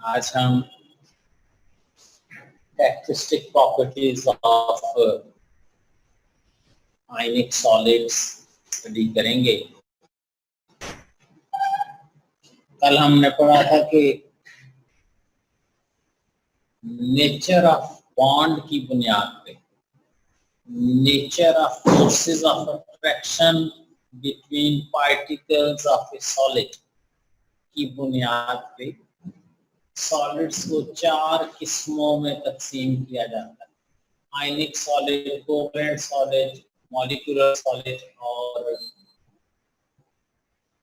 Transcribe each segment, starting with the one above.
आज हम characteristic properties of ionic solids study करेंगे। कल हमने पढ़ा था कि नेचर ऑफ बॉन्ड की बुनियाद पे, nature of forces of attraction between particles of A solid की बुनियाद पे सॉलिड्स को 4 किस्मों में तकसीम किया जाता है। Ionic solid, covalent solid, molecular solid और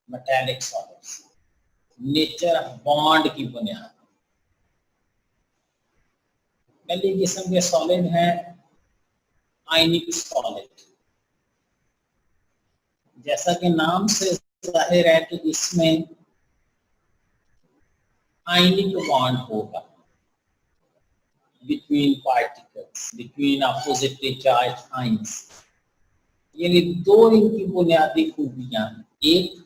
metallic solids. Nature of bond की बुनियाद। पहली किस्म के सॉलिड है आयनिक सॉलिड। जैसा कि नाम से जाहिर है कि इसमें आयनिक बॉन्ड होगा between particles, between oppositely charged ions. यानी दो इनकी बुनियादी खूबियां हैं। एक,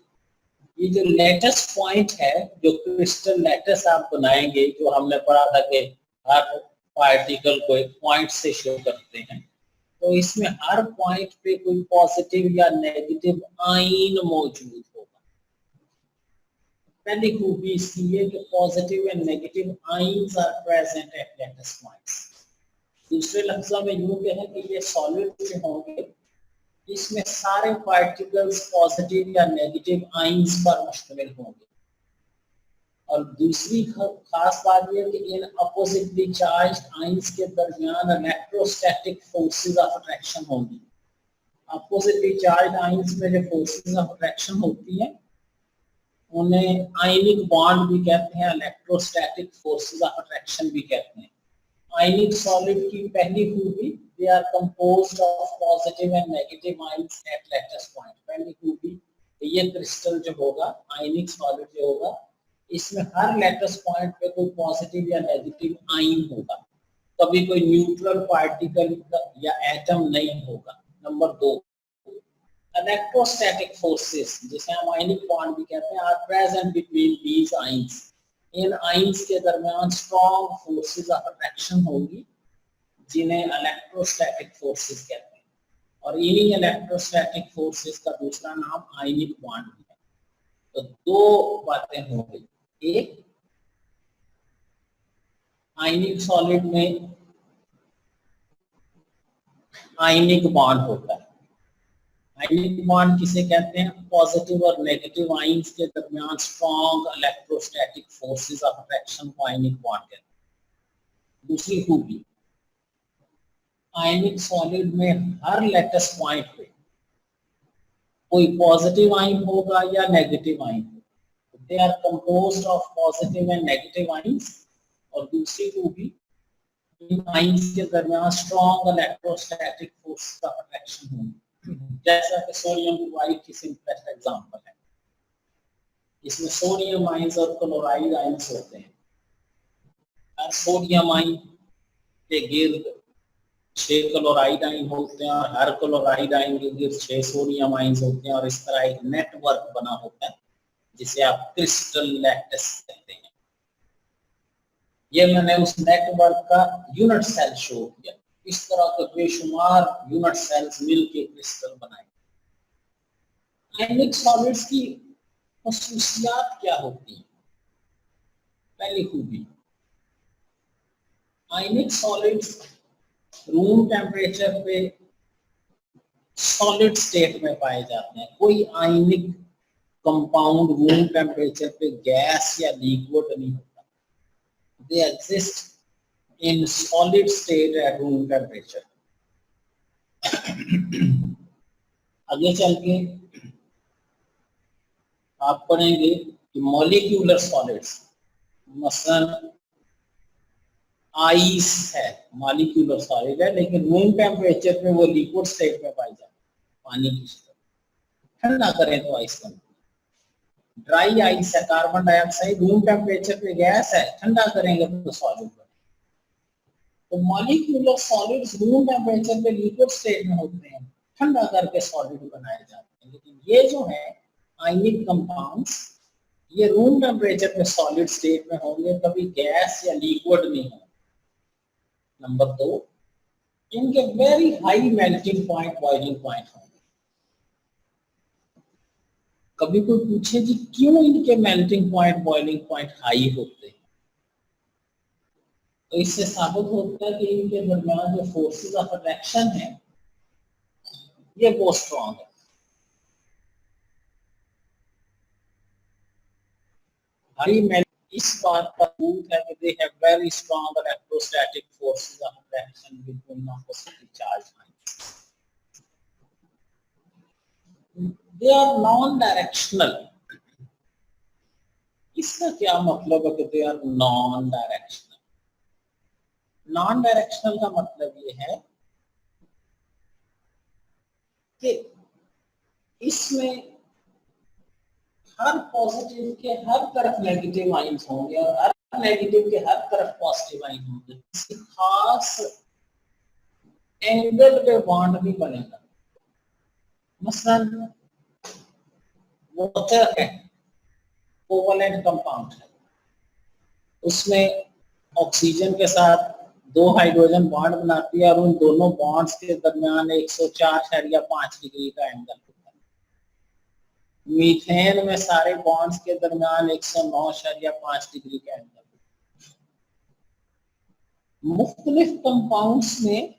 ये जो लेटस पॉइंट है, जो क्रिस्टल लेटस आप बनाएंगे, जो हमने पढ़ा था कि हर पार्टिकल को एक पॉइंट से शो करते हैं, तो इसमें हर पॉइंट पे कोई पॉजिटिव या नेगेटिव आयन मौजूद होगा। पहली खूबी इसकी है कि positive and negative ions are present at lattice points. दूसरे लफ्जों में यूं कहें कि ये सॉलिड जो होंगे, इसमें सारे पार्टिकल्स पॉजिटिव या नेगेटिव आयंस पर मुश्तमिल होंगे। और दूसरी खास बात यह कि इन अपोजिटली चार्ज्ड आयंस के दरमियान इलेक्ट्रोस्टैटिक फोर्सेस ऑफ अट्रैक्शन होंगी। अपोजिटली चार्ज्ड आयंस में जो फोर्सेस ऑफ अट्रैक्शन होती हैं, उन्हें आयनिक बॉन्ड भी कहते हैं, इलेक्ट्रोस्टैटिक फोर्सेस ऑफ अट्रैक्शन भी कहते हैं। आयनिक सॉलिड की पहली खूबी, they are composed of positive and negative ions at lattice point. पहली खूबी, ये क्रिस्टल जो होगा, आयनिक सॉलिड जो होगा, इसमें हर लेटेस्ट पॉइंट पे कोई पॉजिटिव या नेगेटिव आयन होगा। कभी कोई न्यूट्रल पार्टिकल या एटम नहीं होगा। नंबर 2, इलेक्ट्रोस्टैटिक फोर्सेस, जिसे हम आयनिक बॉन्ड भी कहते हैं, are present between these ions. इन आयंस के दरमियान स्ट्रॉन्ग फोर्सेस ऑफ अट्रैक्शन होगी, जिन्हें इलेक्ट्रोस्टैटिक फोर्सेस कहते हैं। और इन्हीं इलेक्ट्रोस्टैटिक फोर्सेस का दूसरा नाम आयनिक बॉन्ड है। तो दो बातें हो गई। एक, आयनिक सॉलिड में आयनिक बॉन्ड होता है। आयनिक बॉन्ड किसे कहते हैं? पॉजिटिव और नेगेटिव आयंस के दरमियान strong electrostatic forces of attraction को आयनिक बॉन्ड कहते हैं। दूसरी खूबी, आयनिक सॉलिड में हर लेटेस्ट पॉइंट पे कोई पॉजिटिव आयन होगा या नेगेटिव आयन होगा। They are composed of positive and negative ions. और दूसरी खूबी, इन आयंस के दरमियान strong electrostatic forces of attraction होंगे। जैसा कि सोडियम क्लोराइड की सिंपलेस्ट एग्जांपल है। इसमें सोडियम आयंस और क्लोराइड आयंस होते हैं। हर सोडियम आयन के गिर्द 6 क्लोराइड आयन होते हैं और हर क्लोराइड आयन के गिर्द 6 सोडियम आयंस होते हैं। और इस तरह एक नेटवर्क बना होता है, जिसे आप क्रिस्टल लैटिस कहते हैं। ये मैंने उस नेटवर्क का यूनिट सेल शो किया। इस तरह के बेशुमार यूनिट सेल्स मिलके क्रिस्टल बनाए। आयनिक सॉलिड्स की खसूसियात क्या होती हैं? पहली खूबी, आयनिक सॉलिड्स रूम टेम्परेचर पे सॉलिड स्टेट में पाए जाते हैं। कोई आयनिक कंपाउंड रूम टेम्परेचर पे गैस या लिक्विड नहीं होता। They exist in solid state at room temperature. आगे चल के आप पढ़ेंगे कि मॉलिक्यूलर सॉलिड्स, मसलन आइस है, मॉलिक्यूलर सॉलिड है, लेकिन रूम टेम्परेचर पे वो लिक्विड स्टेट में पाई जाती है, पानी की तरह। ठंडा करें तो आइस बनती है। ड्राई आइस है, कार्बन डाइऑक्साइड, रूम टेम्परेचर पे गैस है, ठंडा करेंगे तो सॉलिड बने। तो मॉलिक्यूलर सॉलिड्स रूम टेम्परेचर पे लिक्विड स्टेट में होते हैं, ठंडा करके सॉलिड बनाए जाते हैं। लेकिन ये जो है आयनिक कंपाउंड्स, ये रूम टेम्परेचर में सॉलिड स्टेट में होंगे, कभी गैस या लिक्विड नहीं होंगे। नंबर 2, इनके very high melting point, boiling point होंगे। कभी कोई पूछे जी क्यों इनके melting point, boiling point high होते हैं, तो इससे साबित होता है कि इनके दरमियान जो फोर्सेस ऑफ अट्रैक्शन है ये बहुत स्ट्रॉन्ग है। हाई मेल्टिंग इस बात का प्रूफ है कि they have very strong electrostatic forces of attraction between oppositely charged ions. They are non directional. इसका क्या मतलब है कि they are non directional? Non directional का मतलब ये है कि इसमें हर पॉजिटिव के हर तरफ नेगेटिव आयंस होंगे और हर नेगेटिव के हर तरफ पॉजिटिव आयन होंगे। किसी खास एंगल पे बॉन्ड भी बनेगा। मसलन वाटर है, कोवलेंट कंपाउंड है, उसमें ऑक्सीजन के साथ 2 हाइड्रोजन बॉन्ड बनाती है और उन दोनों बॉन्ड्स के दरमियान 104.5 डिग्री का एंगल होता है। मीथेन में सारे बॉन्ड्स के दरमियान 109.5 डिग्री का एंगल। मुख्तलिफ कंपाउंड्स में,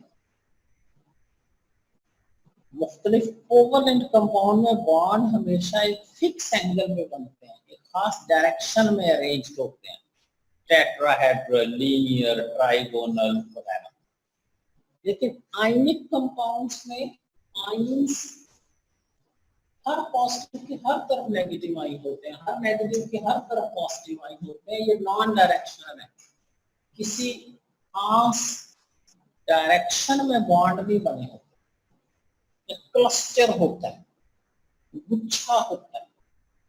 मुख्तलिफ कोवलेंट कंपाउंड में बॉन्ड हमेशा एक फिक्स एंगल में बनते हैं, एक खास डायरेक्शन में अरेंज होते हैं, टेट्राहेड्रल, लीनियर, ट्राइगोनल वगैरह। लेकिन आयनिक कंपाउंड्स में आयंस हर पॉजिटिव के हर तरफ नेगेटिव आयन होते हैं, हर नेगेटिव के हर तरफ पॉजिटिव आयन होते हैं। ये नॉन डायरेक्शनल है, किसी खास डायरेक्शन में बॉन्ड भी बने होते हैं। एक क्लस्टर होता है, गुच्छा होता है,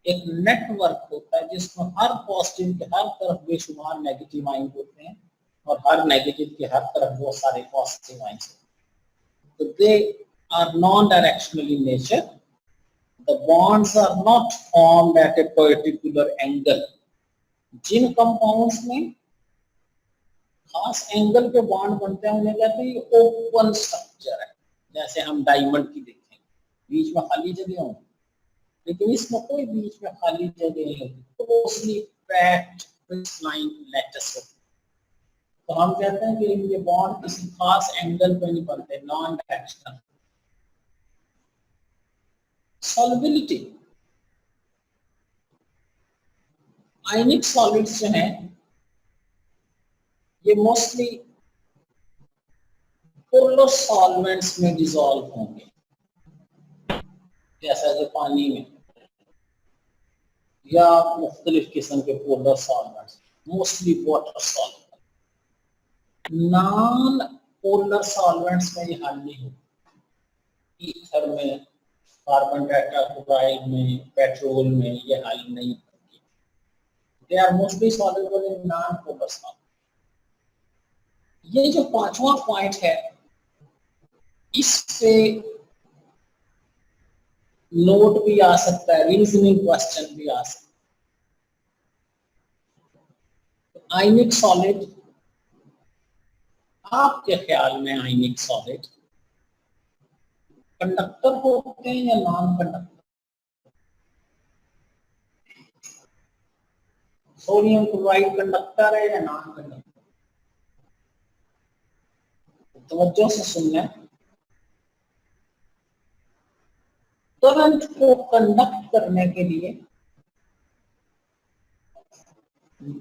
एक नेटवर्क होता है जिसमें हर पॉजिटिव के हर तरफ बेशुमार नेगेटिव आयन होते हैं और हर नेगेटिव के हर तरफ बहुत सारे पॉजिटिव आयन होते हैं। तो they are non directional in nature. The bonds are not formed at a particular angle. जिन कंपाउंड्स में खास एंगल पे बॉन्ड बनते हैं उन्हें कहते हैं ये ओपन स्ट्रक्चर है। जैसे हम डायमंड की देखें, बीच में खाली जगह होंगी, लेकिन इसमें कोई बीच में खाली जगह नहीं होती, क्लोजली पैक्ड क्रिस्टलाइन लैटिस होती है। तो हम कहते हैं कि ये बॉन्ड किसी खास एंगल पे नहीं बनते, नॉन डायरेक्शनल। सॉल्युबिलिटी, आयनिक सॉलिड्स जो हैं ये मोस्टली पोलर सॉल्वेंट्स में डिसॉल्व होंगे, जैसा कि पानी में या मुख्तलिफ किस्म के polar solvents, mostly water solvent. Non polar solvents में ये हल नहीं होती। ईथर में, कार्बन टेट्राक्लोराइड में, पेट्रोल में ये हल नहीं होती। They are mostly soluble in non polar solvent. ये जो पांचवा पॉइंट है, इस पे नोट भी आ सकता है, रीजनिंग क्वेश्चन भी आ सकता है। आयनिक सॉलिड, आपके ख्याल में आयनिक सॉलिड कंडक्टर होते हैं या non conductor? Sodium chloride conductor है या नॉन कंडक्टर? तवज्जो से सुनना। करंट को कंडक्ट करने के लिए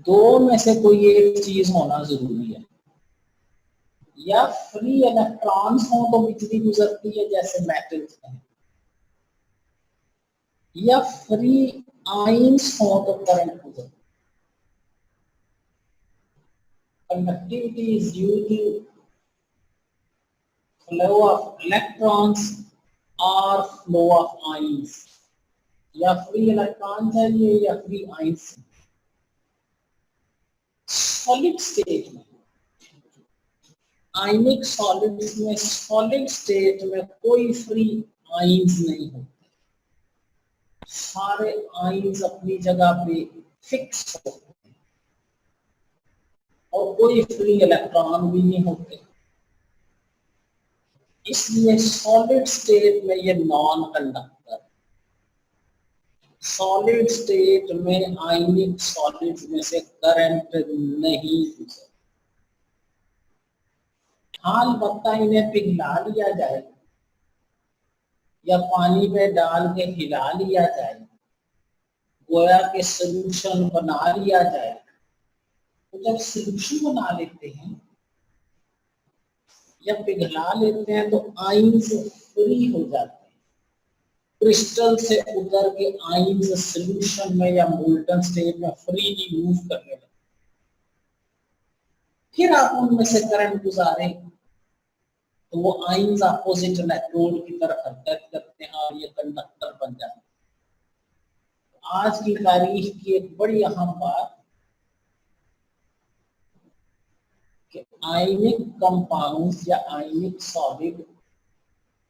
दो में से कोई एक चीज होना जरूरी है। या फ्री इलेक्ट्रॉन्स हो तो बिजली गुजरती है जैसे मेटल्स में, या फ्री आयंस हो तो करंट गुजरती है। Conductivity is due to flow of electrons और फ्लो ऑफ आयंस। या फ्री इलेक्ट्रॉन चाहिए या फ्री आयंस। सॉलिड स्टेट में, आयनिक सॉलिड्स में, सॉलिड स्टेट में कोई फ्री आयंस नहीं होते। सारे आइंस अपनी जगह पे फिक्स होते हैं और कोई फ्री इलेक्ट्रॉन भी नहीं होते, इसलिए सॉलिड स्टेट में ये नॉन कंडक्टर। सॉलिड स्टेट में आयनिक सॉलिड्स में से करंट नहीं गुजरता। हाल बत्ता इन्हें पिघला लिया जाए या पानी में डाल के हिला लिया जाए, गोया के सोल्यूशन बना लिया जाए, तो जब सोल्यूशन बना लेते हैं या पिघला लेते हैं तो आइंस फ्री हो जाते हैं। क्रिस्टल से उतर के आइंस सोल्यूशन में या मोल्टन स्टेट में फ्रीली मूव करने लगते, फिर आप उनमें से करंट गुजारें तो वो आइंस अपोजिट इलेक्ट्रोड की तरफ हरकत करते हैं और ये कंडक्टर बन जाते हैं। आज की तारीख की एक बड़ी अहम बात कि आयनिक कंपाउंड्स या आयनिक सॉलिड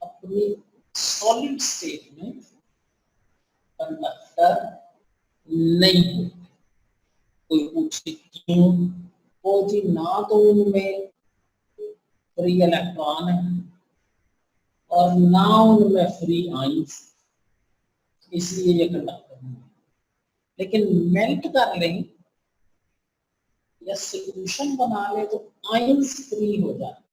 अपनी सॉलिड स्टेट में कंडक्टर नहीं होते। कोई पूछे क्यों? वो जी ना तो उनमें फ्री इलेक्ट्रॉन है और ना उनमें फ्री आइंस, इसलिए ये कंडक्टर नहीं है। लेकिन मेल्ट कर लें या सोल्यूशन बना ले तो आइंस फ्री हो जाते हैं।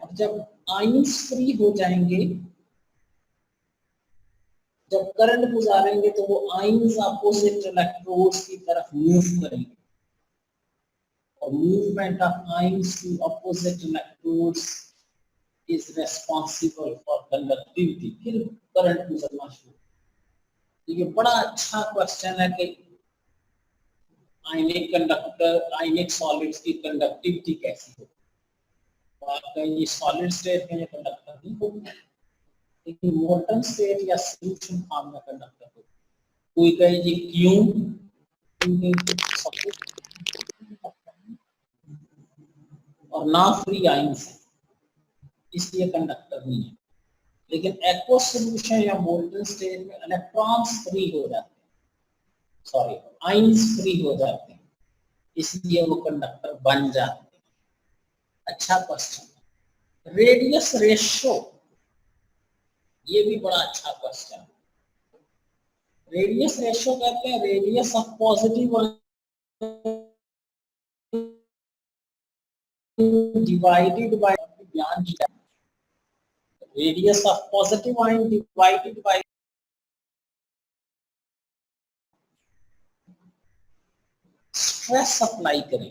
अब जब आइंस फ्री हो जाएंगे, जब करंट गुजारेंगे तो वो आइंस अपोजिट इलेक्ट्रोड्स की तरफ मूव करेंगे और movement of ions to opposite electrodes is responsible for conductivity. फिर करंट गुजरना शुरू। तो ये बड़ा अच्छा क्वेश्चन है कि आयनिक कंडक्टर, आयनिक सॉलिड्स की कंडक्टिविटी कैसी होती है। तो आप कहें ये सॉलिड स्टेट में ये कंडक्टर नहीं होगा, लेकिन मोल्टन स्टेट या सॉल्यूशन फॉर्म में कंडक्टर होगा। कोई कहे जी क्यों? और ना फ्री आइंस है, इसलिए कंडक्टर नहीं है। लेकिन एक्वस सॉल्यूशन या मोल्टन स्टेट में इलेक्ट्रॉन्स फ्री हो जाते हैं, सॉरी आइंस फ्री हो जाते हैं, इसलिए वो कंडक्टर बन जाते हैं। अच्छा क्वेश्चन। रेडियस रेशियो, ये भी बड़ा अच्छा क्वेश्चन है। रेडियस रेशियो कहते हैं radius of positive divided by ज्ञान किया, radius of positive ion divided by stress apply करें,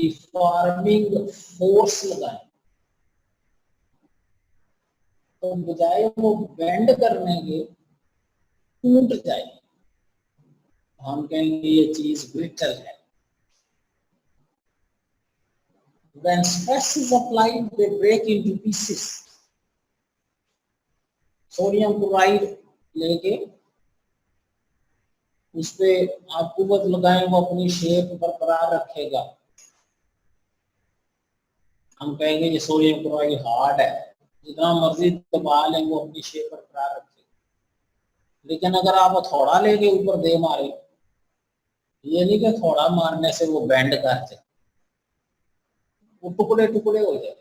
डिफॉर्मिंग फोर्स लगाएं, तो बजाय वो बेंड करने के टूट जाए, हम कहेंगे ये चीज ब्रिटल है। When stress is applied, they break into pieces. Sodium chloride लेके उस पे आप कुवत लगाएं, वो अपनी शेप बरकरार रखेगा, हम कहेंगे ये सोडियम क्लोराइड हार्ड है, जितना मर्जी दबा लें वो अपनी शेप बरकरार रखेगा। लेकिन अगर आप हथौड़ा लेके ऊपर दे मारे, ये नहीं कि हथौड़ा मारने से वो बेंड कर जाए, वो टुकड़े टुकड़े हो जाए।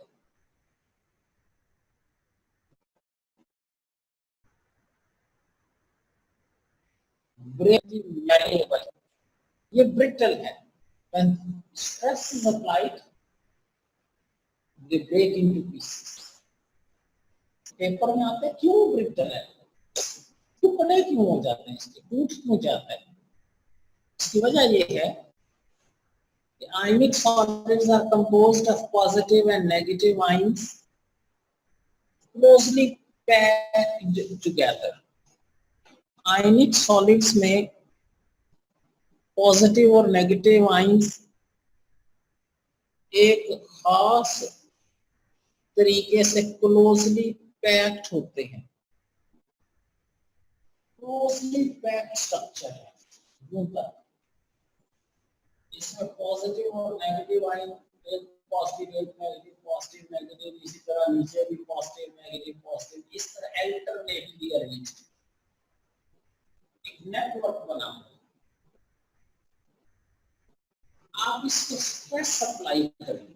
ब्रेक, ये ब्रिटल है। When stress is applied, they break into pieces. Paper में आते हैं क्यों ब्रिटल है, टुकड़े क्यों हो जाते हैं, इसके टूट क्यों जाता है? इसकी वजह ये है कि ionic solids are composed of positive and negative ions closely packed together. Ionic solids में पॉजिटिव और नेगेटिव आइंस एक खास तरीके से क्लोजली पैक्ड होते हैं। क्लोजली पैक्ड स्ट्रक्चर है उनका, इसमें पॉजिटिव और नेगेटिव आयन, एक पॉजिटिव एक नेगेटिव, पॉजिटिव नेगेटिव, इसी तरह नीचे भी पॉजिटिव नेगेटिव पॉजिटिव, इस तरह अल्टरनेटली अरेंज्ड। एक नेटवर्क बनाओ, आप इसको स्ट्रेस सप्लाई करेंगे,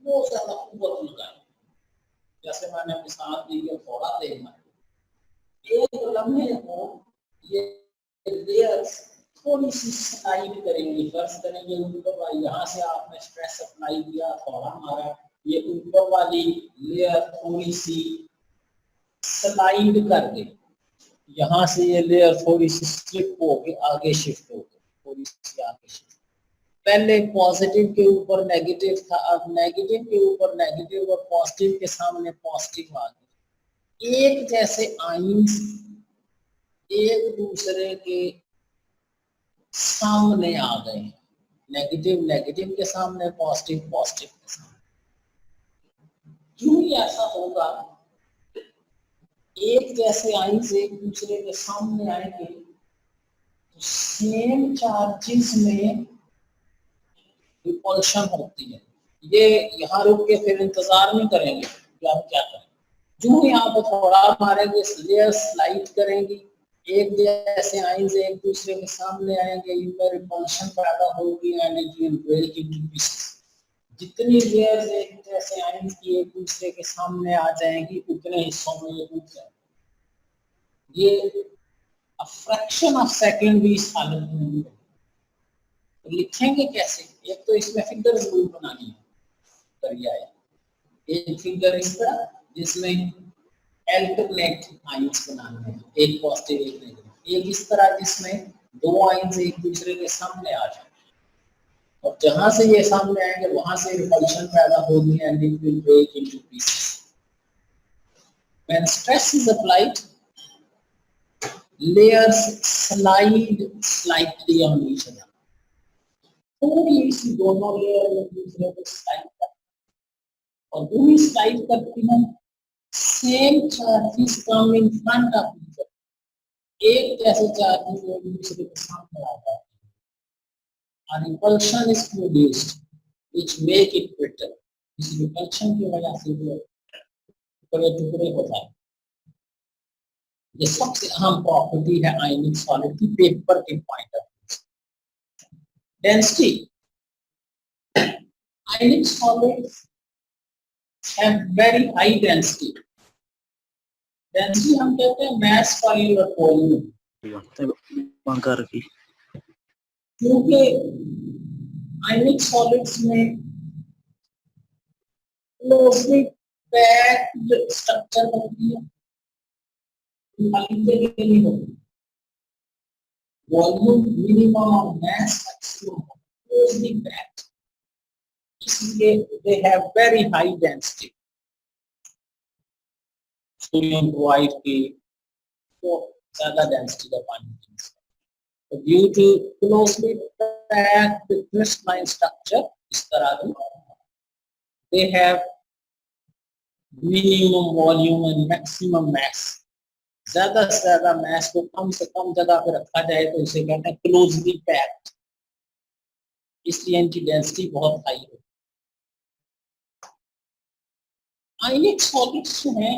बहुत ज्यादा कुव्वत लगाए, जैसे मैंने मिसाल दी है, थोड़ा देखना एक लम्हे को ये लेयर्स थोड़ी सी स्लाइड करेंगे, फर्ज करेंगे ऊपर वाली, यहाँ से आपने स्ट्रेस अप्लाई किया, थोड़ा हमारा ये ऊपर वाली लेयर थोड़ी सी स्लाइड कर दे, यहाँ से ये लेयर थोड़ी सी स्लिप होके आगे शिफ्ट हो गई, थोड़ी सी आगे शिफ्ट, पहले पॉजिटिव के ऊपर नेगेटिव था, अब नेगेटिव के ऊपर नेगेटिव और पॉजिटिव के सामने पॉजिटिव आ गया, एक जैसे आइंस एक दूसरे के सामने आ गए, नेगेटिव नेगेटिव के सामने, पॉजिटिव पॉजिटिव के सामने। क्यों ऐसा होगा, एक जैसे आइंस एक दूसरे के सामने आएंगे तो सेम चार्जेस में रिपल्शन होती है। ये यहाँ रुक के फिर इंतजार नहीं करेंगे कि आप क्या करें, जो यहाँ पर थोड़ा मारेंगे, लेयर स्लाइड करेंगी, एक जैसे आइंस एक दूसरे के सामने आएंगे, इनमें रिपल्शन पैदा होगी and it will break into pieces. जितनी लेयर्स एक जैसे आइंस की एक दूसरे के सामने आ जाएंगी, उतने हिस्सों में ये टूट जाएंगे। ये फ्रैक्शन ऑफ सेकंड भी इस हालत में नहीं, तो लिखेंगे कैसे, एक तो इसमें फिगर जरूर बनानी है, करिए एक फिगर इस तरह जिसमें अल्टरनेट आइंस बनाने हैं, एक पॉजिटिव एक नेगेटिव, एक इस तरह जिसमें दो आइंस एक दूसरे के सामने आ जाए, और जहां से ये सामने आएंगे वहां से रिपल्शन पैदा होगी and it will break into pieces. When stress is applied, layers slide slightly on each other. थोड़ी सी दोनों लेयर एक दूसरे को स्लाइड करती हैं, और दोनों स्लाइड करती हैं, same charges come in front of each other, एक जैसे चार्जेस एक दूसरे के सामने आ जाते हैं, और repulsion is produced which make it brittle. इस रिपल्शन की वजह से वो टुकड़े टुकड़े हो जाते हैं। ये सबसे अहम प्रॉपर्टी है आयनिक सॉलिड की पेपर के point of view. Density, ionic solids have very high density. Density हम कहते हैं मास पर यूनिट वॉल्यूम, क्योंकि आयनिक सॉलिड्स में क्लोजली पैक्ड स्ट्रक्चर होती है, नहीं होती, वॉल्यूम मिनिमम और मास मैक्सिमम क्लोजली पैक्ड, इसलिए दे have very high density. Sodium chloride की तो ज्यादा डेंसिटी का पानी, due to closely packed crystalline structure, इस तरह की, they have minimum volume and maximum mass। ज्यादा से ज्यादा mass को कम से कम जगह पे रखा जाए तो इसे कहते हैं closely packed, इसलिए इनकी डेंसिटी बहुत हाई है। आयनिक सॉलिड्स जो हैं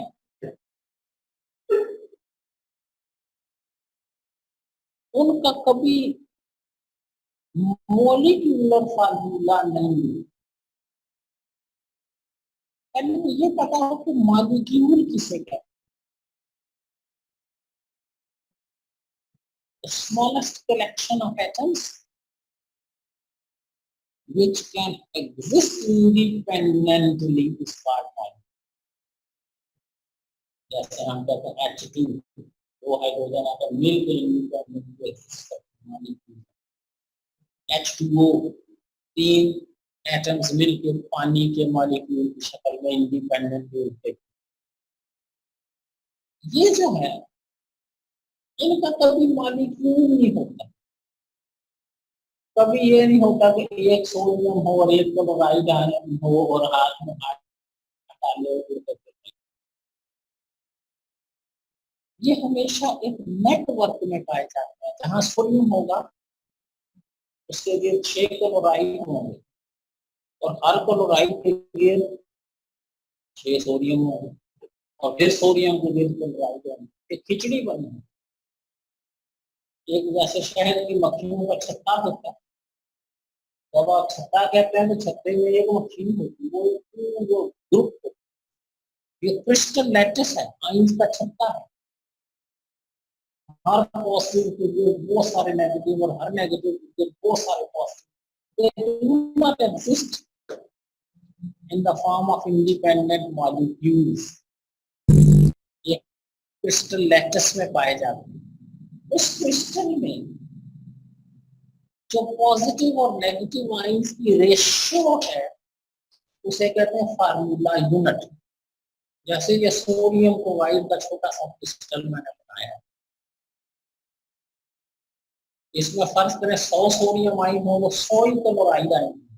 उनका कभी मॉलिक्यूलर फार्मूला नहीं, पहले ये पता हो कि मॉलिक्यूल किसे कहते हैं। The smallest collection of atoms which can exist independently is called molecule। जैसे हम कहते हैं H2, वो हाइड्रोजन आटम मिलकर इंडिपेंडेंटली एग्जिस्ट करते हैं, H2O, तीन एटम्स मिलकर पानी के मॉलिक्यूल की शक्ल में इंडिपेंडेंटली होते हैं। ये जो है इनका कभी मॉलिक्यूल नहीं होता, कभी ये नहीं होता कि एक सोडियम हो और एक क्लोराइड हो और हाथ में डाले। ये हमेशा एक नेटवर्क में पाए जाते हैं, जहां सोडियम होगा उसके लिए 6 क्लोराइड होंगे और हर क्लोराइड के लिए 6 सोडियम होंगे और फिर सोडियम के लिए क्लोराइड होंगे, एक खिचड़ी बनी है। एक जैसे शहर की मक्खियों का छत्ता होता है, जब आप छत्ता कहते हैं तो छत्ते में एक मक्खी होती है, वो ग्रुप, ये क्रिस्टल लैटिस है, आइंस का छत्ता है। हर पॉजिटिव के लिए बहुत सारे नेगेटिव और हर नेगेटिव के लिए बहुत सारे positive, they do not exist in the form of independent molecules, ये क्रिस्टल लैटिस में पाए जाते हैं। उस क्रिस्टल में जो पॉजिटिव और नेगेटिव आइंस की रेशियो है उसे कहते हैं फार्मूला यूनिट। जैसे ये सोडियम क्लोराइड का छोटा सा क्रिस्टल मैंने बनाया, इसमें फर्ज करें 100 सोडियम आइन हो तो 100 ही क्लोराइड आएंगे,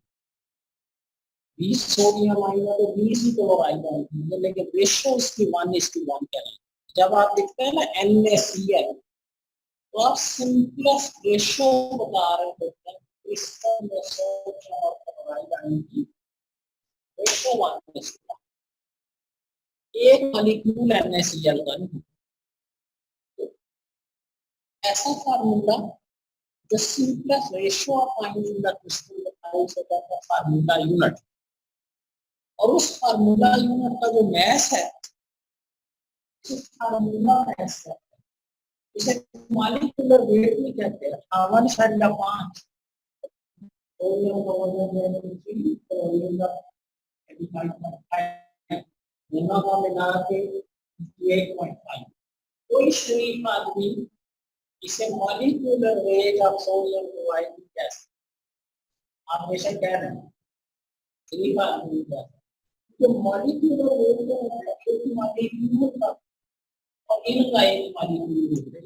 20 सोडियम आइन हो तो 20 ही क्लोराइड आएंगे, लेकिन रेशियो इसकी 1:1 कहलाएगी। जब आप देखते हैं ना NaCl, तो आप सिंपलेस्ट रेशियो बता रहे होते हैं, क्रिस्टल में सोडियम और क्लोराइड आइन की रेशियो 1:1, एक मॉलिक्यूल NaCl का नहीं। ऐसा formula, the simplest ratio of ions in the crystal बताया उसे कहते हैं फार्मूला यूनिट। और उस फार्मूला यूनिट का जो मैस है, उस फार्मूला मैस है, इसे मॉलिक्यूलर वेट भी कहते हैं। 58.5 सोडियम का वजन है 3, सोडियम का 85.5, दोनों का मिला के 58.5। कोई शरीफ आदमी इसे molecular weight of sodium chloride कह सकता है। आप हमेशा कह रहे हैं शरीफ आदमी कह सकते, तो मॉलिक्यूलर वेट जो है एक मॉलिक्यूल का और इनका एक मॉलिक्यूल है,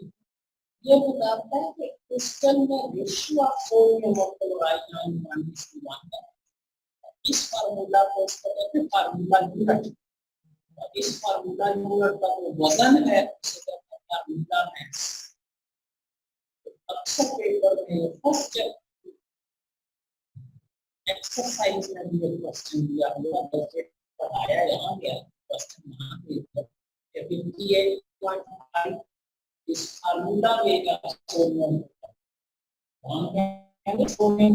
ये बताता है कि क्रिस्टल में रेशियो ऑफ सोडियम और क्लोराइड 1:1 है। इस फार्मूला को इसका कहते हैं फार्मूला यूनिट। इस फार्मूला यूनिट का जो वजन है उसे कहते हैं फार्मूला मैस। अक्सर पेपर में फर्स्ट एक्सरसाइज में भी एक क्वेश्चन दिया हुआ है, पढ़ाया यहाँ गया क्वेश्चन यहाँ पे 58.5 इस फार्मूला में सोडियम, सोडियम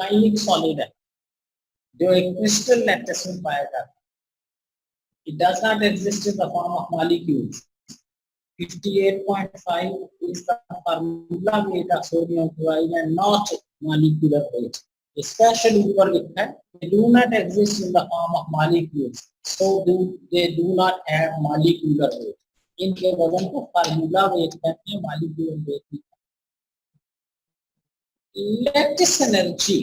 आयनिक सॉलिड है जो एक क्रिस्टल लैटिस में पाया जाता है। It does not exist in the form of molecules. 58.5 is the formula weight of sodium chloride and not molecular weight. Especially ऊपर लिखा है, they do not exist in the form of molecules, so they do not have molecular weight. इनके वजन को formula wait कहते हैं, molecular weight नहीं। Lattice energy,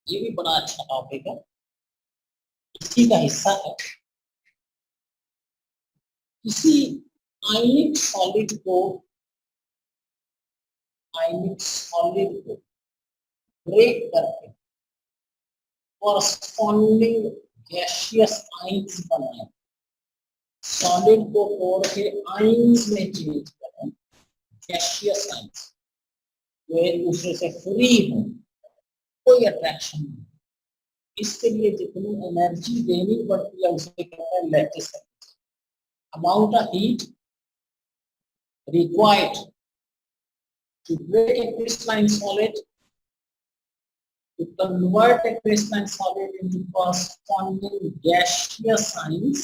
ये भी बड़ा अच्छा टॉपिक है, इसी का हिस्सा है। किसी आयनिक सॉलिड को ब्रेक करके कॉरस्पॉन्डिंग गैसियस आइंस बनाए, सॉलिड को तोड़ के आइंस में चेंज करें, गैसियस आइंस जो एक दूसरे से फ्री हो, कोई अट्रैक्शन नहीं, इसके लिए जितनी एनर्जी देनी पड़ती है उसे कहते हैं lattice energy. amount of heat required to break a crystalline solid, to convert a crystalline solid into corresponding gaseous ions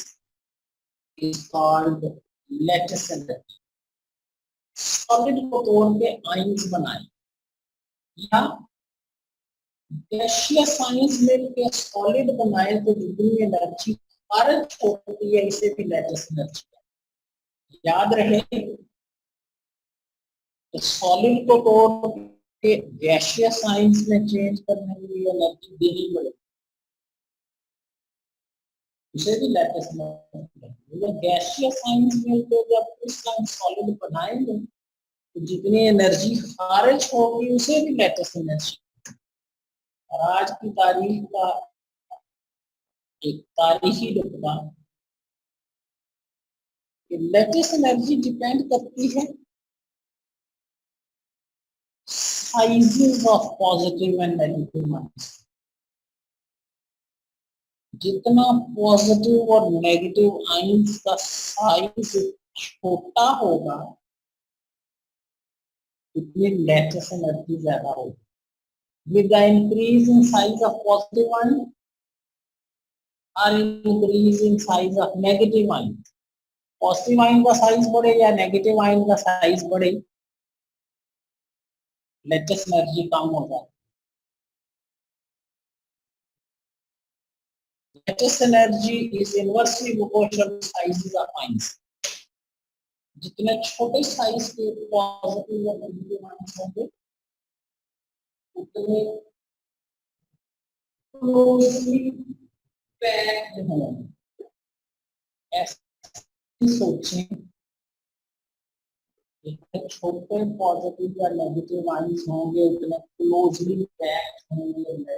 is called lattice energy. Solid को तोड़ के आइंस बनाए या गैसियस आइंस मिलकर सॉलिड बनाए तो जितनी एनर्जी खारिज होती है इसे भी लैटिस एनर्जी। याद रहे तो सॉलिड को तोड़ के गैसियस आइंस में चेंज करने के लिए एनर्जी देनी पड़ेगी, उसे भी लैटिस एनर्जी। गैसियस आइंस मिलकर जब क्रिस्टलाइन सॉलिड बनाएंगे तो जितनी एनर्जी खारिज होगी उसे भी लैटिस एनर्जी। और आज की तारीख का एक तारीखी नुकता, लैटिस एनर्जी डिपेंड करती है sizes of positive and negative ions. जितना पॉजिटिव और नेगेटिव आइंस का साइज छोटा होगा उतनी लेटेस्ट एनर्जी ज्यादा होगी. With the increase in size of positive ion or increase in size of negative ion, positive ion का साइज बढ़े या नेगेटिव आयन का साइज बढ़े, लेटेस्ट एनर्जी कम हो जाती है. Latest energy is inversely proportional two sizes of ions. जितने छोटे साइज के पॉजिटिव या नेगेटिव आयंस होंगे उतने क्लोजली पैक्ड होंगे. ऐसे सोचें, जितने छोटे पॉजिटिव या नेगेटिव आयंस होंगे उतने क्लोजली पैक्ड होंगे.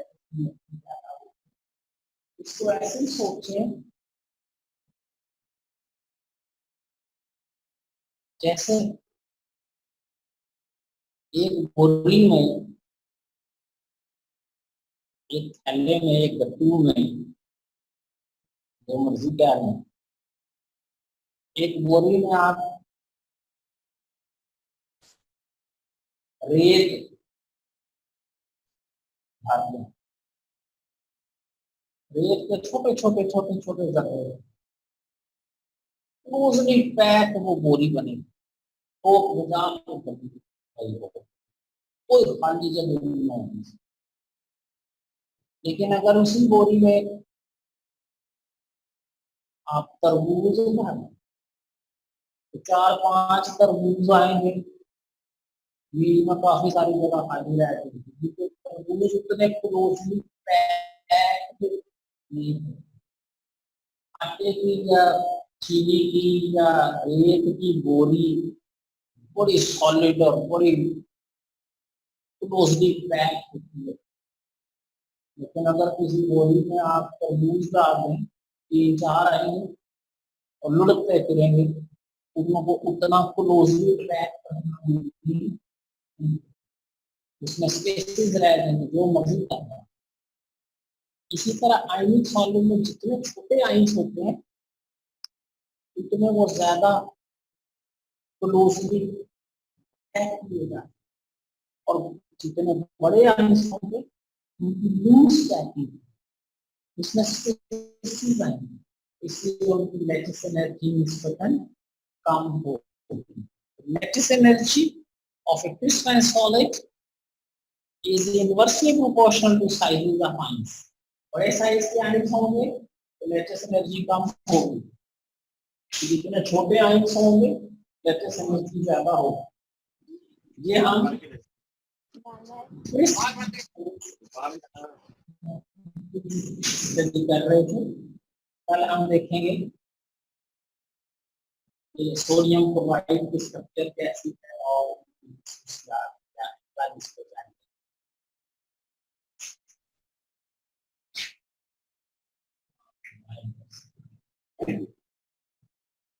इसको ऐसे ही सोचें जैसे एक बोरी में, एक थैले में, एक गट्टू में, जो मर्जी क्या है, एक बोरी में आप रेत भर दें. रेत के छोटे छोटे छोटे छोटे जगह क्लोजली पैक वो बोरी बनेगी. तो निजाम को कोई खाली जगह नहीं होगी. लेकिन अगर उसी बोरी में आप तरबूज भर, तो 4-5 तरबूज आएंगे. बीच में काफी सारी जगह खाली रहेगी. तरबूज उतने क्लोजली पैक्ड नहीं है. आटे की या चीनी की या रेत की बोरी बड़ी सॉलिड और बड़ी क्लोजली पैक होती है. लेकिन अगर किसी बोरी में आप तरबूज डाल दें, 3-4 आएंगे और लुढ़कते फिरेंगे, उनको उतना क्लोजली पैक करना उसमें स्पेसेस रह जाएंगे जो मर्जी करना. इसी तरह आयनिक सॉल्यूट में जितने छोटे आयंस होते हैं उतने वो ज्यादा क्लोजली पैक किए जाते हैं. और जितने बड़े आयंस होंगे उनकी लूज पैकिंग, उसमें स्पेसेस आएंगे, इसलिए उनकी लेटेस्ट एनर्जी निस्बतन कम होगी. Latest energy of a crystalline solid is inversely proportional to sizes of ions. बड़े साइज के आयंस होंगे तो लेटेस्ट एनर्जी कम होगी. जितने छोटे आयंस होंगे लेटेस्ट एनर्जी ज्यादा होगी. ये हम स्टडी कर रहे थे. कल हम देखेंगे कि सोडियम क्लोराइड की स्ट्रक्चर कैसी है और क्या